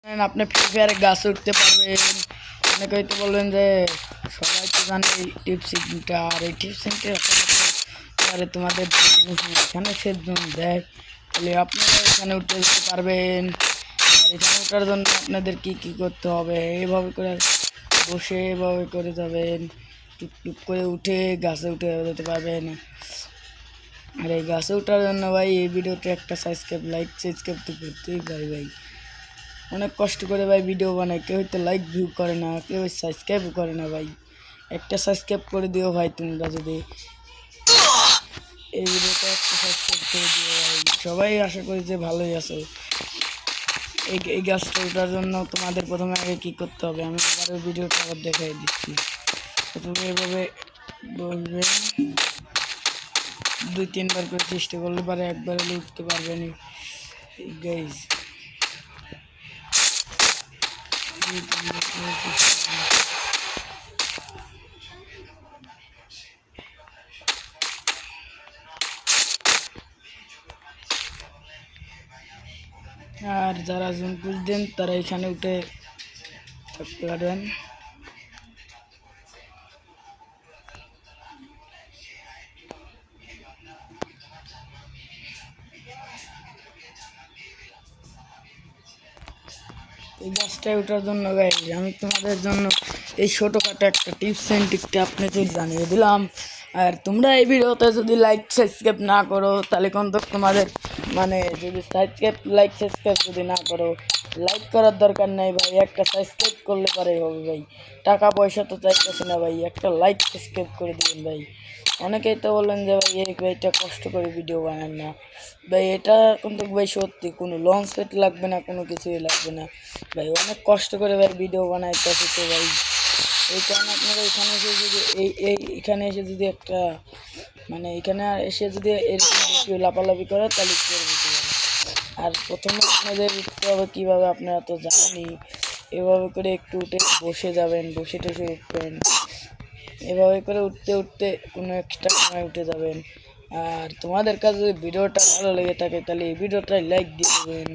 আপনি ফ্রি ফায়ারে গাছে উঠতে পারবেন। অনেকে হয়তো বলবেন যে সবাই তো জানে এই টিপসিংটা, আর এই টিপসিংটা আরে তোমাদের এখানে সে দেয়, তাহলে আপনারা এখানে উঠে যেতে পারবেন। আর এখানে ওঠার জন্য আপনাদের কি কি করতে হবে, এইভাবে করে বসে এভাবে করে যাবেন, টুকটুক করে উঠে গাছে উঠে যেতে পারবেন। আর এই গাছে ওঠার জন্য ভাই এই ভিডিওতে একটা সাবস্ক্রাইব তো করতেই পারি ভাই। অনেক কষ্ট করে ভাই ভিডিও বানাই, কেউ হয়তো লাইক ভিউ করে না, কেউ সাবস্ক্রাইবও করে না ভাই। একটা সাবস্ক্রাইব করে দিও ভাই, তোমরা যদি এই ভিডিওটা একটা সাবস্ক্রাইব করে দিও ভাই। সবাই আশা করি যে ভালোই আছো। এই গাছটা ওঠার জন্য তোমাদের প্রথমে আগে কী করতে হবে আমি আবার ওই ভিডিওটা আবার দেখাই দিচ্ছি। প্রথমে এভাবে বসবে, 2-3 বার করে চেষ্টা করলে পারে একবার হলে উঠতে পারবেন গাইজ। আর যারা জুন পুষ দেন তারা এখানে উঠে থাকতে পারবেন। এই গাছটায় ওঠার জন্য গাইজ আমি তোমাদের জন্য এই ছোটোখাটো একটা টিপস অ্যান্ড ট্রিকটা আপনাদের জানিয়ে দিলাম। আর তোমরা এই ভিডিওতে যদি লাইক সাবস্ক্রাইব না করো তাহলে কিন্তু তোমাদের মানে যদি সাবস্ক্রাইব যদি না করো, লাইক করার দরকার নাই ভাই, একটা সাবস্ক্রাইব করলে পারেই হবে ভাই। টাকা পয়সা তো চাইতেছে না ভাই, একটা লাইক সাবস্ক্রাইব করে দিবেন ভাই। অনেকেই তো বললেন যে ভাই এই ভাইটা কষ্ট করে ভিডিও বানান না ভাই, এটা কিন্তু ভাই সত্যি কোনো লঞ্চ পেট লাগবে না, কোনো কিছুই লাগবে না ভাই। অনেক কষ্ট করে ভাই ভিডিও বানাইতেছি তো ভাই, এই কারণে আপনারা এখানে এসে যদি এখানে এসে যদি একটা মানে এখানে এসে যদি এরকম কেউ লাফালাফি করে তাহলে করে দিতে পারে। আর প্রথমে আপনাদের উঠতে হবে কীভাবে আপনারা তো জানেনি, এভাবে করে একটু উঠে বসে যাবেন, বসে টসে উঠবেন, এভাবে করে উঠতে উঠতে কোনো এক্সট্রা সময় উঠে যাবেন। আর তোমাদের কাছে যদি ভিডিওটা ভালো লেগে থাকে তাহলে এই ভিডিওটায় লাইক দিয়ে দেবেন।